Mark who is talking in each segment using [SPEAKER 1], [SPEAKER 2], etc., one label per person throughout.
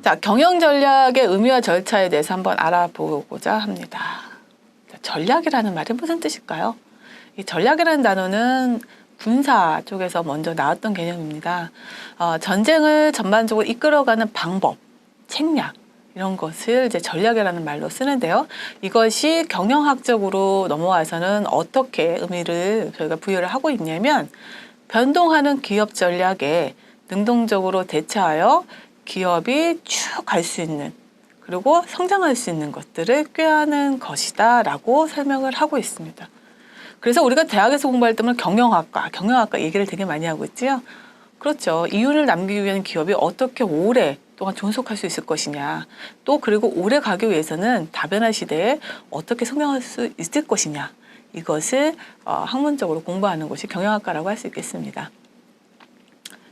[SPEAKER 1] 자, 경영 전략의 의미와 절차에 대해서 한번 알아보고자 합니다. 자, 전략이라는 말이 무슨 뜻일까요? 이 전략이라는 단어는 군사 쪽에서 먼저 나왔던 개념입니다. 전쟁을 전반적으로 이끌어가는 방법, 책략 이런 것을 이제 전략이라는 말로 쓰는데요. 이것이 경영학적으로 넘어와서는 어떻게 의미를 저희가 부여를 하고 있냐면 변동하는 기업 전략에 능동적으로 대처하여 기업이 쭉 갈 수 있는 그리고 성장할 수 있는 것들을 꾀하는 것이다 라고 설명을 하고 있습니다. 그래서 우리가 대학에서 공부할 때는 경영학과 얘기를 되게 많이 하고 있지요. 그렇죠. 이윤을 남기기 위한 기업이 어떻게 오랫동안 존속할 수 있을 것이냐. 또 그리고 오래 가기 위해서는 다변화 시대에 어떻게 성장할 수 있을 것이냐. 이것을 학문적으로 공부하는 것이 경영학과라고 할 수 있겠습니다.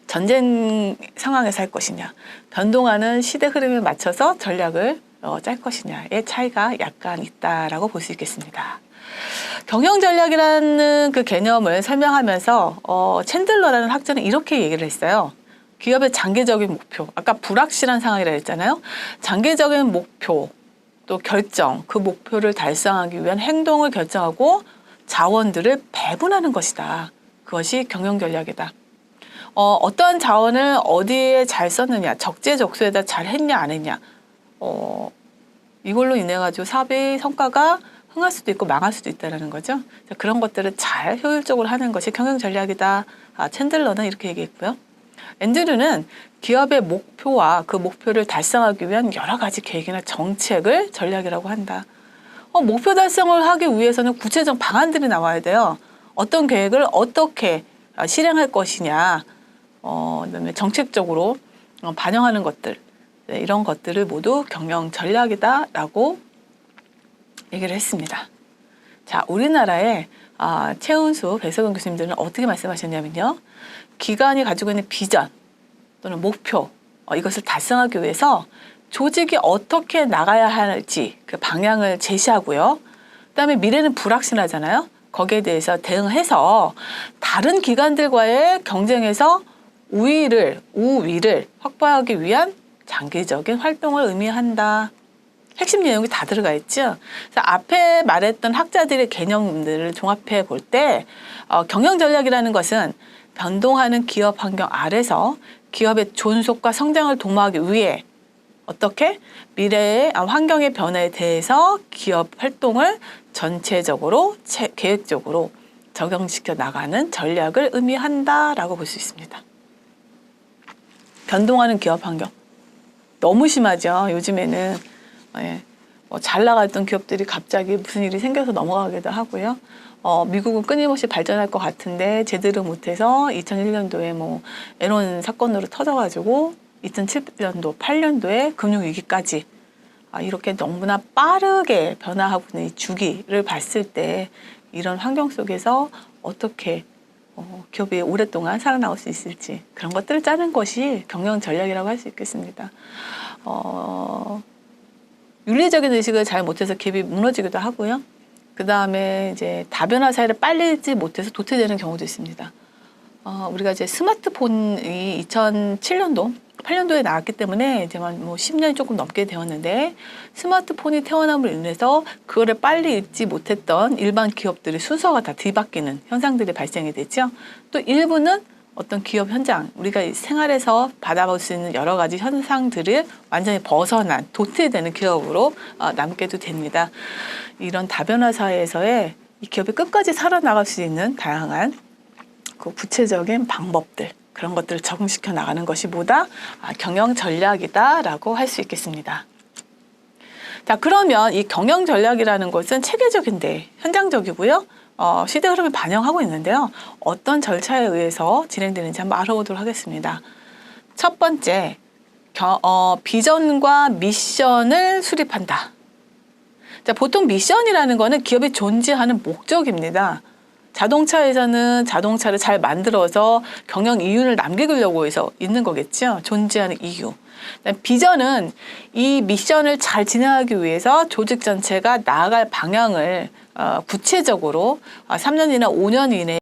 [SPEAKER 1] 전쟁 상황에서 할 것이냐. 변동하는 시대 흐름에 맞춰서 전략을 짤 것이냐의 차이가 약간 있다라고 볼 수 있겠습니다. 경영 전략이라는 그 개념을 설명하면서 챈들러라는 학자는 이렇게 얘기를 했어요. 기업의 장기적인 목표, 아까 불확실한 상황이라 했잖아요. 장기적인 목표, 또 결정, 그 목표를 달성하기 위한 행동을 결정하고 자원들을 배분하는 것이다. 그것이 경영 전략이다. 어떠한 자원을 어디에 잘 썼느냐, 적재적소에다 잘 했냐 안 했냐, 이걸로 인해 가지고 사업의 성과가 흥할 수도 있고 망할 수도 있다는 거죠. 그런 것들을 잘 효율적으로 하는 것이 경영 전략이다. 챈들러는 이렇게 얘기했고요. 앤드류는 기업의 목표와 그 목표를 달성하기 위한 여러 가지 계획이나 정책을 전략이라고 한다. 목표 달성을 하기 위해서는 구체적 방안들이 나와야 돼요. 어떤 계획을 어떻게 실행할 것이냐, 그다음에 정책적으로 반영하는 것들, 이런 것들을 모두 경영 전략이다라고 얘기를 했습니다. 자, 우리나라의 최은수, 배석은 교수님들은 어떻게 말씀하셨냐면요. 기관이 가지고 있는 비전 또는 목표, 이것을 달성하기 위해서 조직이 어떻게 나가야 할지 그 방향을 제시하고요. 그다음에 미래는 불확실하잖아요. 거기에 대해서 대응해서 다른 기관들과의 경쟁에서 우위를 확보하기 위한 장기적인 활동을 의미한다. 핵심 내용이 다 들어가 있죠. 그래서 앞에 말했던 학자들의 개념들을 종합해 볼 때 경영 전략이라는 것은 변동하는 기업 환경 아래서 기업의 존속과 성장을 도모하기 위해 어떻게 미래의 환경의 변화에 대해서 기업 활동을 전체적으로 계획적으로 적용시켜 나가는 전략을 의미한다라고 볼 수 있습니다. 변동하는 기업 환경 너무 심하죠. 요즘에는 잘 나갔던 기업들이 갑자기 무슨 일이 생겨서 넘어가기도 하고요. 미국은 끊임없이 발전할 것 같은데 제대로 못해서 2001년도에 에론 사건으로 터져가지고 2007년도, 8년도에 금융위기까지 이렇게 너무나 빠르게 변화하고 있는 이 주기를 봤을 때 이런 환경 속에서 어떻게 기업이 오랫동안 살아나올 수 있을지 그런 것들을 짜는 것이 경영 전략이라고 할 수 있겠습니다. 윤리적인 의식을 잘 못해서 기업이 무너지기도 하고요. 그 다음에 이제 다변화 사회를 빨리지 못해서 도태되는 경우도 있습니다. 우리가 이제 스마트폰이 2007년도, 8년도에 나왔기 때문에 이제 10년이 조금 넘게 되었는데 스마트폰이 태어남으로 인해서 그거를 빨리 읽지 못했던 일반 기업들의 순서가 다 뒤바뀌는 현상들이 발생이 됐죠. 또 일부는 어떤 기업 현장, 우리가 생활에서 받아볼 수 있는 여러 가지 현상들을 완전히 벗어난 도태되는 기업으로 남게도 됩니다. 이런 다변화 사회에서의 이 기업이 끝까지 살아나갈 수 있는 다양한 그 구체적인 방법들, 그런 것들을 적응시켜 나가는 것이 보다 경영 전략이다라고 할 수 있겠습니다. 자, 그러면 이 경영 전략이라는 것은 체계적인데 현장적이고요. 시대 흐름을 반영하고 있는데요. 어떤 절차에 의해서 진행되는지 한번 알아보도록 하겠습니다. 첫 번째, 비전과 미션을 수립한다. 자, 보통 미션이라는 거는 기업이 존재하는 목적입니다. 자동차에서는 자동차를 잘 만들어서 경영 이윤을 남기려고 해서 있는 거겠죠. 존재하는 이유. 비전은 이 미션을 잘 진행하기 위해서 조직 전체가 나아갈 방향을 구체적으로 3년이나 5년 이내에